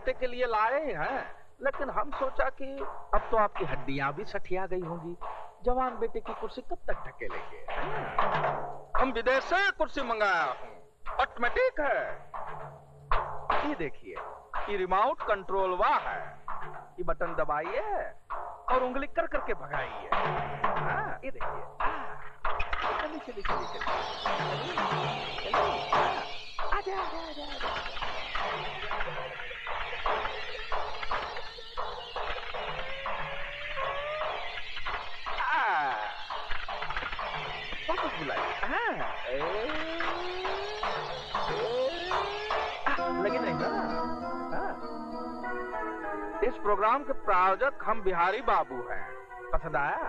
बेटे के लिए लाए हैं, लेकिन हम सोचा कि अब तो आपकी हड्डियां भी सठिया गई होंगी, जवान बेटे की कुर्सी कब तक ढकेलेंगे? हम विदेश से कुर्सी मंगाया हूँ, ऑटोमेटिक है। ये देखिए, ये रिमोट कंट्रोल वाह है, ये बटन दबाइए और उंगली कर करके भगाइए। हाँ, ये देखिए, चलिए चलिए चलिए चलिए, आजा आजा आजा आजा। वापस बुलाइए। लगे नहीं ना? इस प्रोग्राम के प्रायोजक हम बिहारी बाबू हैं। पसंद आया?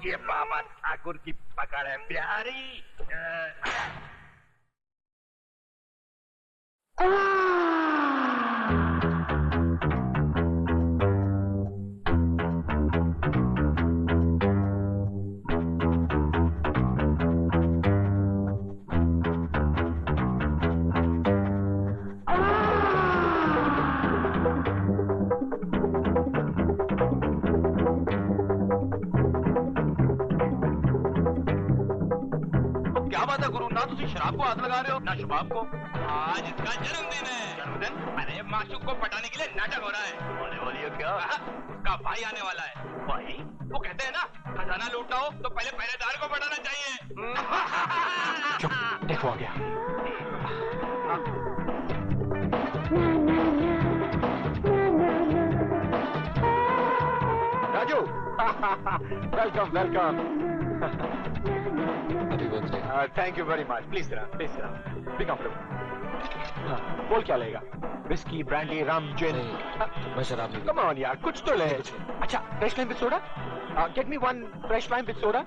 ये बाबा ठाकुर की पकड़ है बिहारी। शराब को हाथ लगा रहे हो ना शबाब को। आज इसका जन्मदिन है। जन्मदिन? अरे माशूक को पटाने के लिए नाटक हो रहा है। होने वाली है क्या? उसका भाई आने वाला है। भाई? वो कहते हैं ना, खजाना लूटना हो तो पहले पहरेदार को पटाना चाहिए। चुप, देखो आ गया। Raju, welcome welcome. Thank you very much. Please be comfortable. बोल क्या लेगा? विस्की, ब्रांडी, रम, जिन? मैं शराब नहीं। कम ऑन यार, कुछ तो ले। अच्छा, fresh lime with soda? Get me one fresh lime with soda.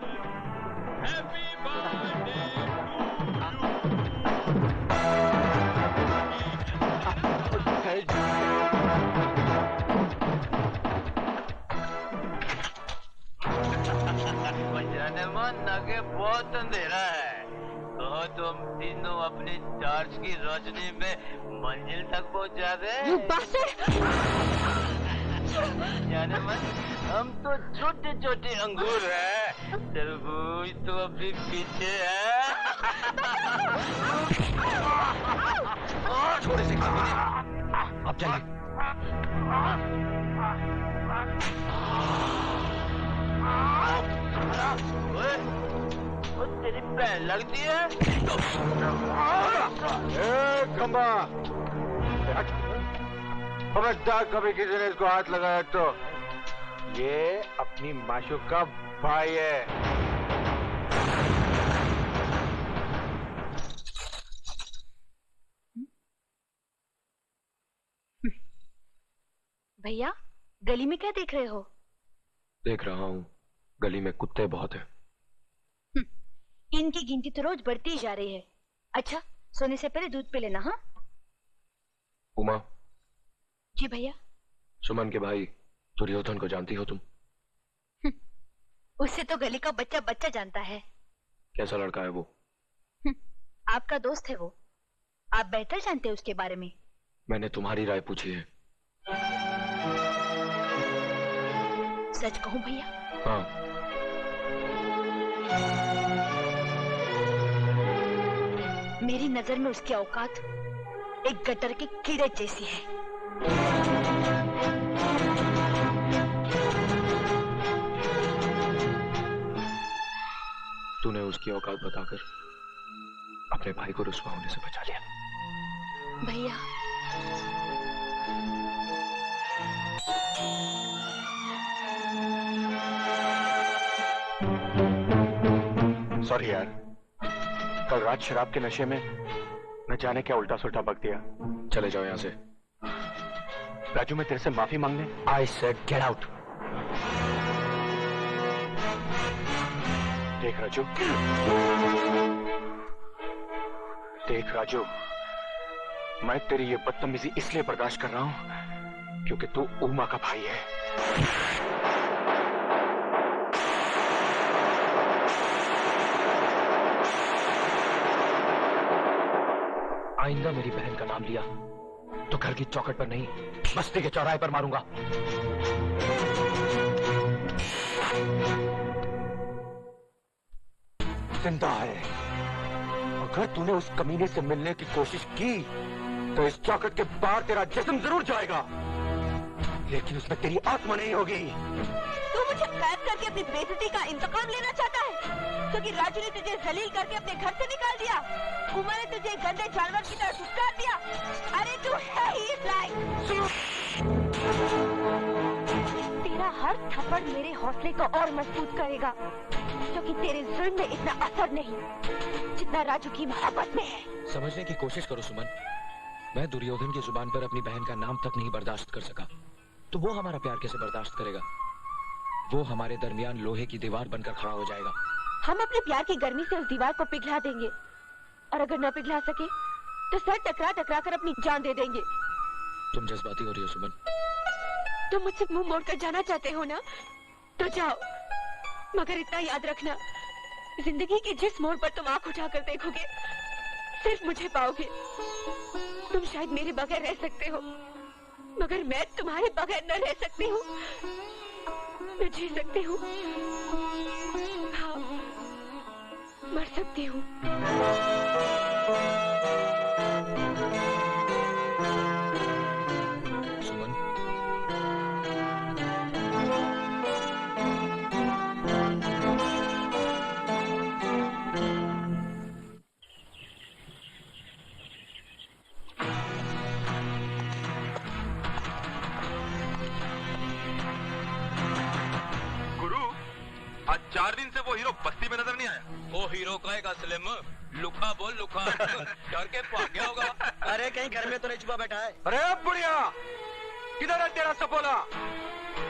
आगे बहुत अंधेरा है, तो तुम तीनों अपनी टॉर्च की रोशनी में मंजिल तक पहुंचा दे। जाने मन, हम तो छोटे छोटे अंगूर हैं, तरबूज तो अभी पीछे है। थोड़े से अब चलिए। वो तेरी बहन लगती है। खंबा, खबरदार कभी किसी ने इसको हाथ लगाया तो। ये अपनी माशूक का भाई है। भैया, गली में क्या देख रहे हो? देख रहा हूँ, गली में कुत्ते बहुत हैं। इनकी गिनती तो रोज बढ़ती ही जा रही है। अच्छा, सोने से पहले दूध पी लेना। हाँ उमा। जी भैया। सुमन के भाई दुर्योधन को जानती हो तुम? उससे तो गली का बच्चा बच्चा जानता है। कैसा लड़का है वो? आपका दोस्त है वो, आप बेहतर जानते हैं उसके बारे में। मैंने तुम्हारी राय पूछी है। सच कहूं भैया? हाँ। मेरी नजर में उसकी औकात एक गटर के कीड़े जैसी है। तूने उसकी औकात बताकर अपने भाई को रुस्वा होने से बचा लिया। भैया, सॉरी यार, कल रात शराब के नशे में न जाने क्या उल्टा सुल्टा बक दिया। चले जाओ यहाँ से। राजू, मैं तेरे से माफी मांगने। I said get out. देख राजू, देख राजू, मैं तेरी ये बदतमीजी इसलिए बर्दाश्त कर रहा हूं क्योंकि तू उमा का भाई है। आइंदा मेरी बहन का नाम लिया तो घर की चौखट पर नहीं, बस्ती के चौराहे पर मारूंगा। जिंदा है। अगर तूने उस कमीने से मिलने की कोशिश की तो इस चौखट के बाहर तेरा जिस्म जरूर जाएगा, लेकिन उसमें तेरी आत्मा नहीं होगी। तू मुझे कैद करके अपनी बेइज्जती का इंतकाम लेना चाहता है, क्योंकि राजू ने तुझे जलील करके अपने घर से निकाल दिया, उमर ने तुझे गंदे जानवर की तरह फुटकार दिया। अरे तू है ही इस लायक। तेरा हर थप्पड़ मेरे हौसले को और मजबूत करेगा, क्योंकि तेरे जुल्म में इतना असर नहीं जितना राजू की मोहब्बत में है। समझने की कोशिश करो सुमन, मैं दुर्योधन की जुबान पर अपनी बहन का नाम तक नहीं बर्दाश्त कर सका, तो वो हमारा प्यार कैसे बर्दाश्त करेगा? वो हमारे दरमियान लोहे की दीवार बनकर खड़ा हो जाएगा। हम अपने प्यार की गर्मी से उस दीवार को पिघला देंगे, और अगर न पिघला सके तो सर टकरा टकरा कर अपनी जान दे देंगे। तुम जज्बाती हो रही हो सुमन। तुम मुझसे मुंह मोड़कर जाना चाहते हो ना, तो जाओ, मगर इतना याद रखना, जिंदगी के जिस मोड़ पर तुम आंख उठाकर देखोगे सिर्फ मुझे पाओगे। तुम शायद मेरे बगैर रह सकते हो, मगर मैं तुम्हारे बगैर न रह सकती हूँ। मैं जी सकती हूँ, हाँ, मर सकती हूँ। सुमन, आज 4 दिन से वो हीरो बस्ती में नजर नहीं आया। वो हीरो कहेगा स्लिम, लुका बोल लुका। डर के भाग गया होगा। अरे कहीं घर में तो नहीं छुपा बैठा है? अरे बुढ़िया, किधर है तेरा सपोला?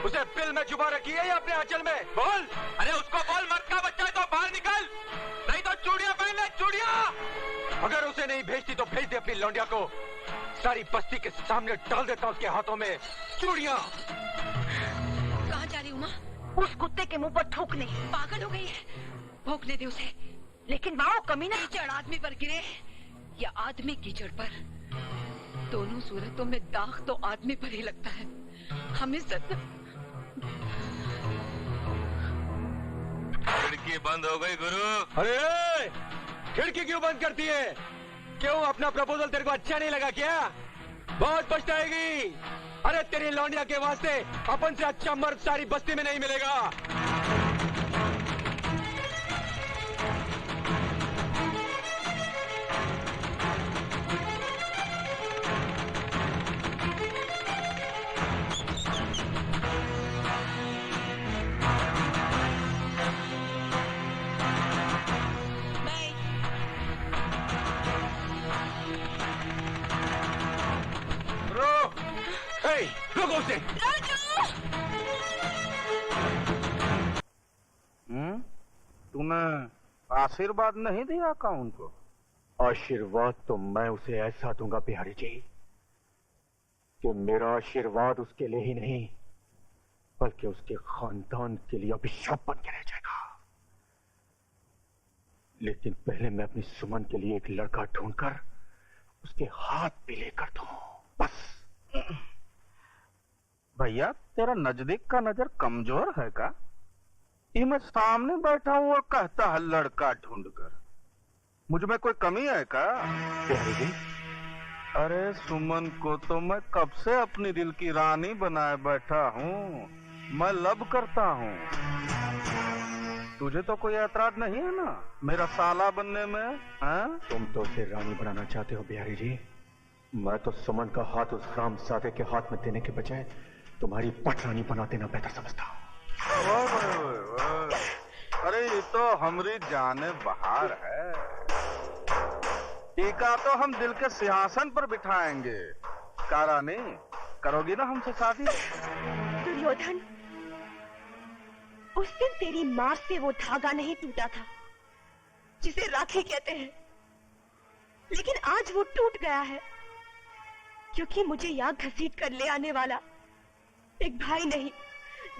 उसे बिल में छुपा रखी है या अपने आंचल में? बोल। अरे उसको बोल, मर्द का बच्चा है तो बाहर निकल, नहीं तो चूड़ियां पहन ले, चूड़ियां। अगर उसे नहीं भेजती तो भेज दे अपनी लौंडिया को, सारी बस्ती के सामने डाल देता उसके हाथों में चूड़ियां। कहाँ जा रही हूँ माँ? उस कुत्ते के मुंह पर थूकने। पागल हो गई है, भौंकने दे उसे। लेकिन माँ, कमीना कीचड़ आदमी पर गिरे या आदमी कीचड़ पर, दोनों सूरतों में दाग तो आदमी पर ही लगता है। हम इज्जत। खिड़की बंद हो गई गुरु। अरे खिड़की क्यों बंद करती है? क्यों, अपना प्रपोजल तेरे को अच्छा नहीं लगा क्या? बहुत पछताएगी। अरे तेरी लौंडिया के वास्ते अपन से अच्छा मर्द सारी बस्ती में नहीं मिलेगा। रुको उसे। तूने आशीर्वाद नहीं दिया का उनको? आशीर्वाद तो मैं उसे ऐसा दूंगा बिहारी जी कि मेरा आशीर्वाद उसके लिए ही नहीं बल्कि उसके खानदान के लिए अभिशाप बन के रह जाएगा। लेकिन पहले मैं अपनी सुमन के लिए एक लड़का ढूंढकर उसके हाथ भी लेकर दूं, बस। भैया, तेरा नजदीक का नजर कमजोर है का? ये मैं सामने बैठा हूँ और कहता है लड़का ढूंढकर। मुझ में कोई कमी है का? बिहारी जी, अरे सुमन को तो मैं कब से अपनी दिल की रानी बनाए बैठा हूँ, मैं लब करता हूँ। तुझे तो कोई ऐतराज नहीं है ना मेरा साला बनने में? हाँ? तुम तो उसे रानी बनाना चाहते हो बिहारी जी। मैं तो सुमन का हाथ उस हरामजादे के हाथ में देने के बजाय तुम्हारी पटरानी बना देना बेहतर समझता हूँ। अरे ये तो हमारी जाने बहार है। टीका तो हम दिल के सिंहासन पर बिठाएंगे। कारानी, करोगी ना हमसे शादी? दुर्योधन, उस दिन तेरी मार से वो धागा नहीं टूटा था जिसे राखी कहते हैं, लेकिन आज वो टूट गया है, क्योंकि मुझे यहाँ घसीट कर ले आने वाला एक भाई नहीं,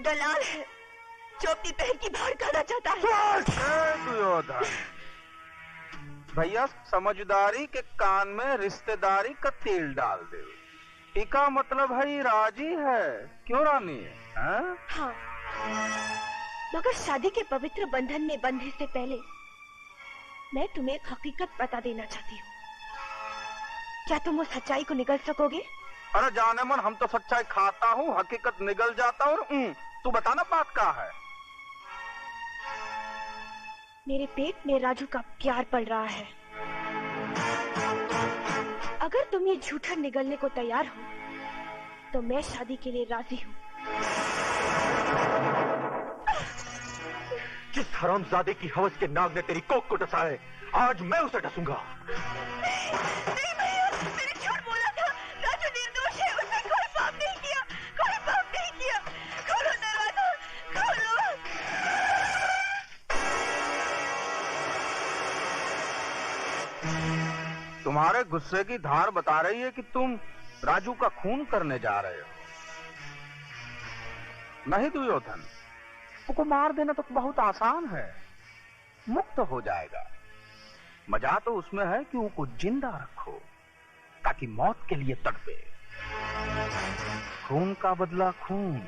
दलाल है जो अपनी बहन की भाड़ खाना चाहता है। दुर्योधन, भैया समझदारी के कान में रिश्तेदारी का तेल डाल दे। इका मतलब है ये राजी है, क्यों रानी? हाँ? हाँ, मगर शादी के पवित्र बंधन में बंधने से पहले मैं तुम्हें एक हकीकत बता देना चाहती हूँ। क्या तुम उस सच्चाई को निगल सकोगे? अरे जाने मन, हम तो सच्चाई खाता हूँ, हकीकत निगल जाता हूँ। तू बताना बात क्या है? मेरे पेट में राजू का प्यार पल रहा है। अगर तुम ये झूठा निगलने को तैयार हो तो मैं शादी के लिए राजी हूँ। जिस हरामजादे की हवस के नाग ने तेरी कोख को डसा है, आज मैं उसे डसूंगा। नहीं भैया, मैंने झूठ बोला था। राजू निर्दोष है, उसने कोई पाप नहीं किया, कोई पाप नहीं किया। खोलो दरवाजा, खोलो। तुम्हारे गुस्से की धार बता रही है कि तुम राजू का खून करने जा रहे हो। नहीं दुर्योधन, उसको मार देना तो बहुत आसान है, मुक्त हो जाएगा। मजा तो उसमें है कि उसको जिंदा रखो ताकि मौत के लिए तड़पे। खून का बदला खून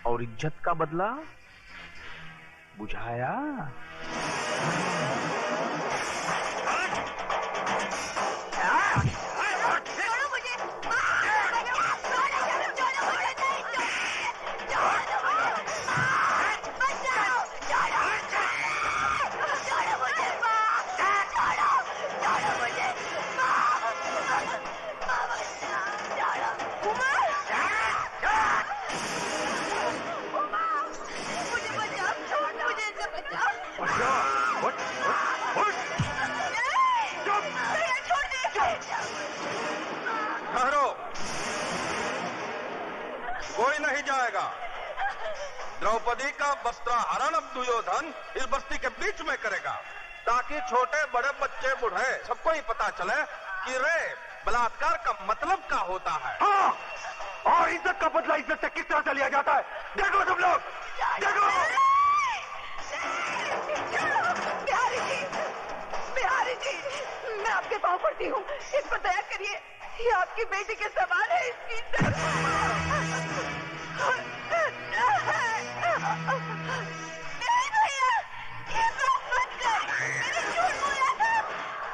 और इज्जत का बदला बुझाया। कोई नहीं जाएगा। द्रौपदी का वस्त्राहरण अब दुर्योधन इस बस्ती के बीच में करेगा, ताकि छोटे बड़े बच्चे बूढ़े सबको ही पता चले कि रे बलात्कार का मतलब क्या होता है। हाँ, और इज्जत का बदला इज्जत से किस तरह से लिया जाता है, देखो तुम लोग, देखो। बिहारी जी, मैं आपके पाँव पड़ती हूँ, इसको दया करिए। ये आपकी बेटी के सवाल है, इसकी नहीं भैया, ये बात मत कर, मैंने झूठ बोला था।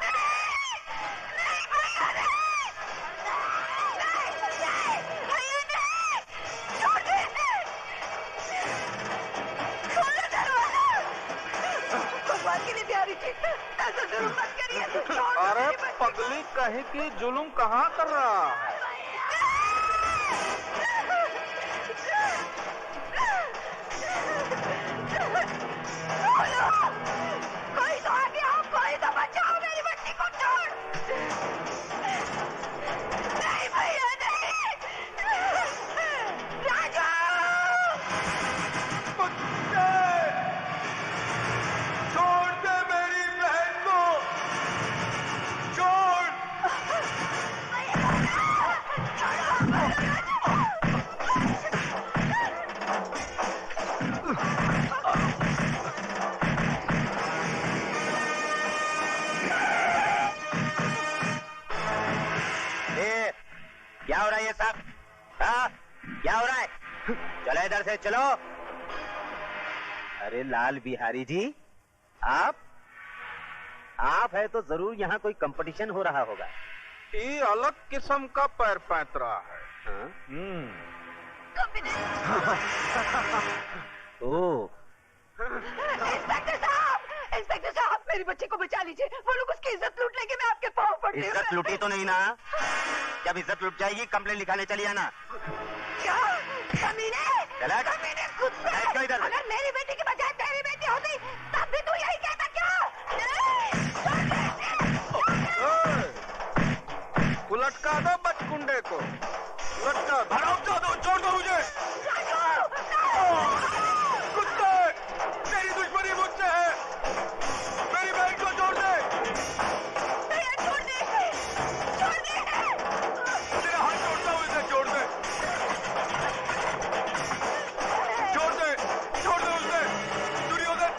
नहीं भैया, नहीं भैया, नहीं, छोड़ दे, खोलो दरवाजा। भगवान के लिए बिहारी जी, ऐसा जुल्म मत करिए। अरे पगली कहे कि जुल्म कहाँ कर रहा है? कोई तो आगे आओ, कोई तो बचाओ मेरी बच्ची को। छोड़। नहीं भैया, नहीं। राजू, छोड़ दे मेरी बहन को, छोड़। क्या हो रहा है ये सब? हाँ, क्या हो रहा है? चलो इधर से चलो। अरे लाल बिहारी जी, आप है तो जरूर यहाँ कोई कंपटीशन हो रहा होगा। ये अलग किस्म का पैर पैतरा है। हाँ? ओ, इंस्पेक्टर साहब, मेरी बच्ची को बचा लीजिए। वो लोग उसकी इज्जत लूट लेंगे, मैं आपके पाँव पड़ती हूँ। इज्जत लूटी तो नहीं ना? जब इज्जत लूट जाएगी कंप्लेन लिखाने चली आना। क्या? कमीने, कुत्ते। इधर। अगर मेरी बेटी की बजाय तेरी बेटी होती तब भी तू यही कहता क्या? उलटका दो बचकुंडे को, उलटका दो। छोड़ दो मुझे। कुत्ते, तेरी दुश्मनी मुझसे है, मेरी बहन को छोड़ दे। छोड़ दे, छोड़ दे। तेरा हाथ छोड़ता हूँ, इसे छोड़ दे, छोड़ दे, छोड़ दे उसे। दुर्योधन,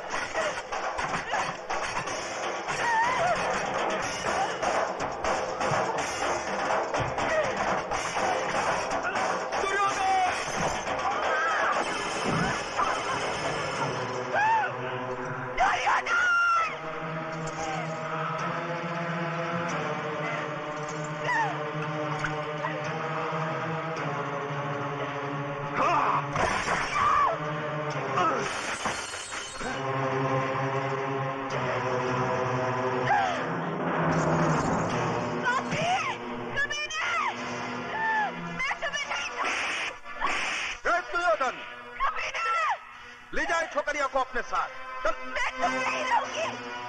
साथ। चल। मैं तुम नहीं रहूंगी।